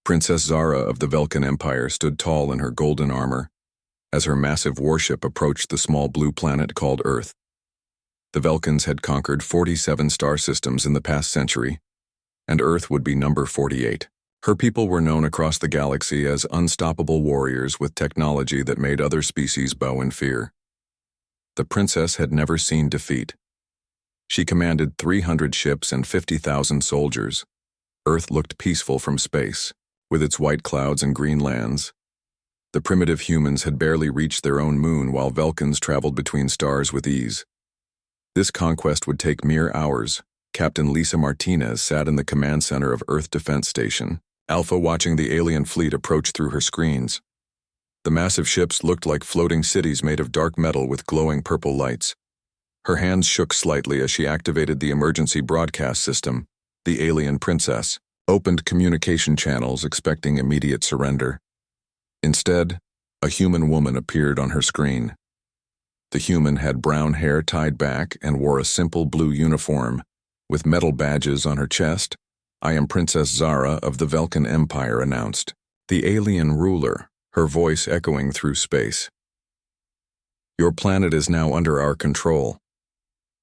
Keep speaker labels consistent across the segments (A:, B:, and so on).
A: Princess Zara of the Velkan Empire stood tall in her golden armor as her massive warship approached the small blue planet called Earth. The Velkans had conquered 47 star systems in the past century, and Earth would be number 48. Her people were known across the galaxy as unstoppable warriors with technology that made other species bow in fear. The princess had never seen defeat. She commanded 300 ships and 50,000 soldiers. Earth looked peaceful from space, with its white clouds and green lands. The primitive humans had barely reached their own moon while Velkans traveled between stars with ease. This conquest would take mere hours. Captain Lisa Martinez sat in the command center of Earth Defense Station, Alpha watching the alien fleet approach through her screens. The massive ships looked like floating cities made of dark metal with glowing purple lights. Her hands shook slightly as she activated the emergency broadcast system. The alien princess opened communication channels expecting immediate surrender. Instead, a human woman appeared on her screen. The human had brown hair tied back and wore a simple blue uniform, with metal badges on her chest. "I am Princess Zara of the Velkan Empire," announced the alien ruler, her voice echoing through space. "Your planet is now under our control.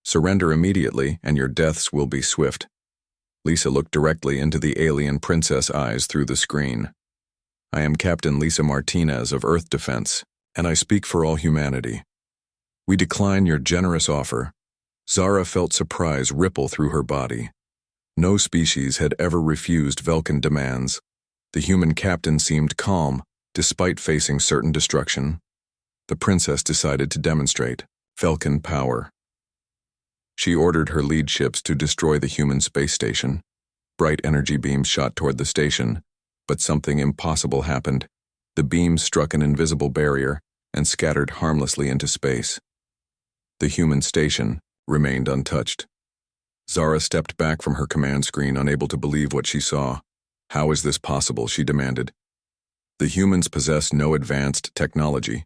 A: Surrender immediately and your deaths will be swift." Lisa looked directly into the alien princess' eyes through the screen. "I am Captain Lisa Martinez of Earth Defense, and I speak for all humanity. We decline your generous offer." Zara felt surprise ripple through her body. No species had ever refused Velkan demands. The human captain seemed calm, despite facing certain destruction. The princess decided to demonstrate Velkan power. She ordered her lead ships to destroy the human space station. Bright energy beams shot toward the station, but something impossible happened. The beams struck an invisible barrier and scattered harmlessly into space. The human station remained untouched. Zara stepped back from her command screen, unable to believe what she saw. "How is this possible?" she demanded. "The humans possess no advanced technology."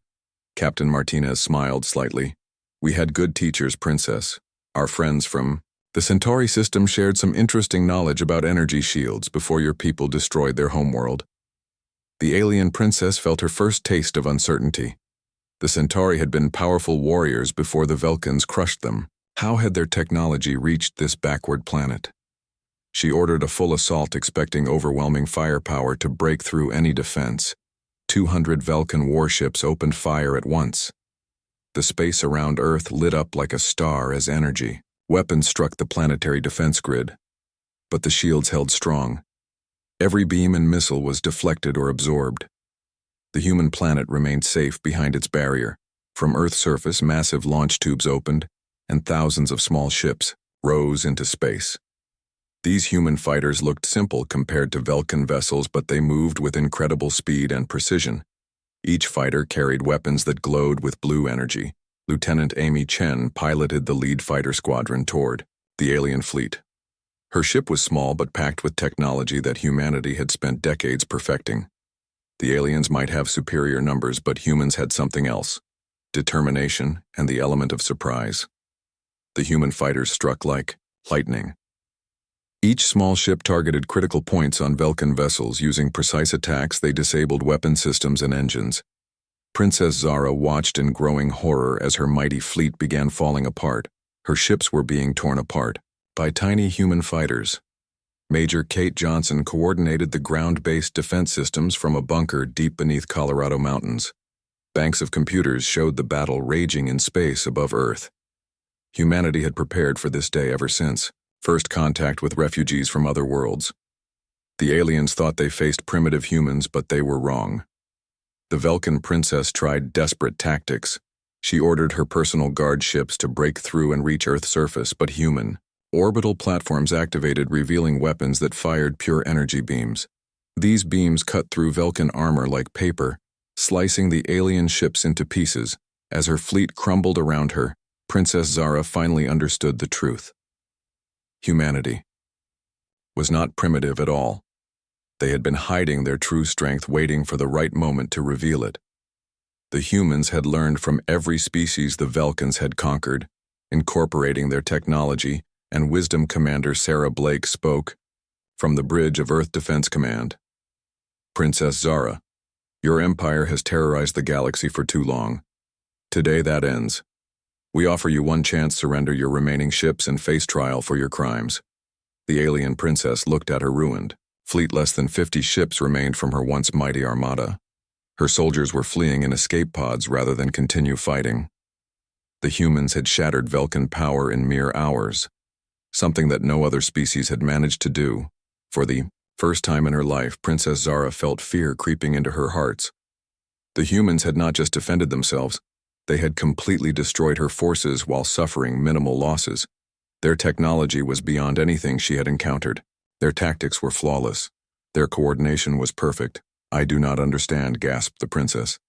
A: Captain Martinez smiled slightly. "We had good teachers, Princess. Our friends from the Centauri system shared some interesting knowledge about energy shields before your people destroyed their homeworld." The alien princess felt her first taste of uncertainty. The Centauri had been powerful warriors before the Velkans crushed them. How had their technology reached this backward planet? She ordered a full assault, expecting overwhelming firepower to break through any defense. 200 Velkan warships opened fire at once. The space around Earth lit up like a star as energy. Weapons struck the planetary defense grid, but the shields held strong. Every beam and missile was deflected or absorbed. The human planet remained safe behind its barrier. From Earth's surface, massive launch tubes opened, and thousands of small ships rose into space. These human fighters looked simple compared to Velkan vessels, but they moved with incredible speed and precision. Each fighter carried weapons that glowed with blue energy. Lieutenant Amy Chen piloted the lead fighter squadron toward the alien fleet. Her ship was small but packed with technology that humanity had spent decades perfecting. The aliens might have superior numbers, but humans had something else: determination and the element of surprise. The human fighters struck like lightning. Each small ship targeted critical points on Velkan vessels. Using precise attacks, they disabled weapon systems and engines. Princess Zara watched in growing horror as her mighty fleet began falling apart. Her ships were being torn apart by tiny human fighters. Major Kate Johnson coordinated the ground-based defense systems from a bunker deep beneath Colorado mountains. Banks of computers showed the battle raging in space above Earth. Humanity had prepared for this day ever since first contact with refugees from other worlds. The aliens thought they faced primitive humans, but they were wrong. The Velkan princess tried desperate tactics. She ordered her personal guard ships to break through and reach Earth's surface, but human orbital platforms activated, revealing weapons that fired pure energy beams. These beams cut through Velkan armor like paper, slicing the alien ships into pieces. As her fleet crumbled around her, Princess Zara finally understood the truth. Humanity was not primitive at all. They had been hiding their true strength, waiting for the right moment to reveal it. The humans had learned from every species the Velkans had conquered, incorporating their technology and wisdom. Commander Sarah Blake spoke from the bridge of Earth Defense Command. Princess Zara, your empire has terrorized the galaxy for too long. Today that ends. We offer you one chance to surrender your remaining ships and face trial for your crimes. The alien princess looked at her ruined fleet. Less than 50 ships remained from her once mighty armada. Her soldiers were fleeing in escape pods rather than continue fighting. The humans had shattered Vulcan power in mere hours, something that no other species had managed to do. For the first time in her life, Princess Zara felt fear creeping into her heart. The humans had not just defended themselves, they had completely destroyed her forces while suffering minimal losses. Their technology was beyond anything she had encountered. Their tactics were flawless. Their coordination was perfect. I do not understand, gasped the princess.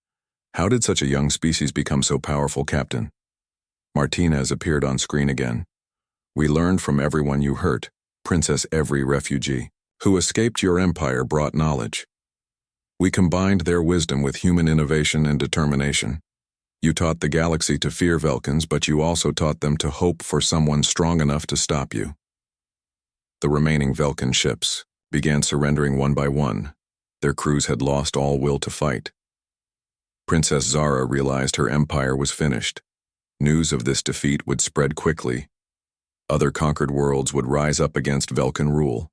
A: How did such a young species become so powerful, Captain? Martinez appeared on screen again. We learned from everyone you hurt, Princess. Every refugee who escaped your empire brought knowledge. We combined their wisdom with human innovation and determination. You taught the galaxy to fear Vulcans, but you also taught them to hope for someone strong enough to stop you. The remaining Vulcan ships began surrendering one by one. Their crews had lost all will to fight. Princess Zara realized her empire was finished. News of this defeat would spread quickly. Other conquered worlds would rise up against Vulcan rule.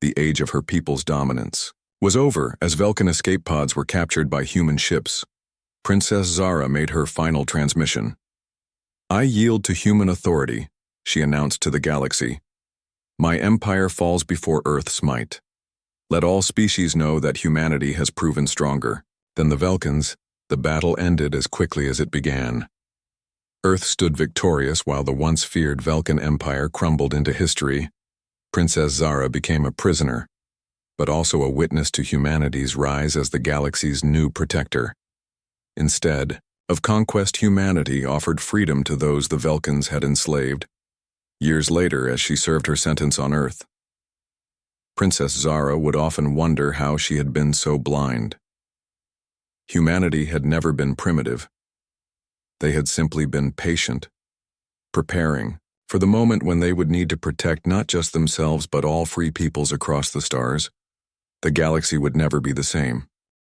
A: The age of her people's dominance was over as Vulcan escape pods were captured by human ships. Princess Zara made her final transmission. I yield to human authority, she announced to the galaxy. My empire falls before Earth's might. Let all species know that humanity has proven stronger than the Vulcans. The battle ended as quickly as it began. Earth stood victorious while the once feared Vulcan Empire crumbled into history. Princess Zara became a prisoner, but also a witness to humanity's rise as the galaxy's new protector. Instead of conquest, humanity offered freedom to those the Vulcans had enslaved. Years later, as she served her sentence on Earth, Princess Zara would often wonder how she had been so blind. Humanity had never been primitive. They had simply been patient, preparing for the moment when they would need to protect not just themselves but all free peoples across the stars. The galaxy would never be the same.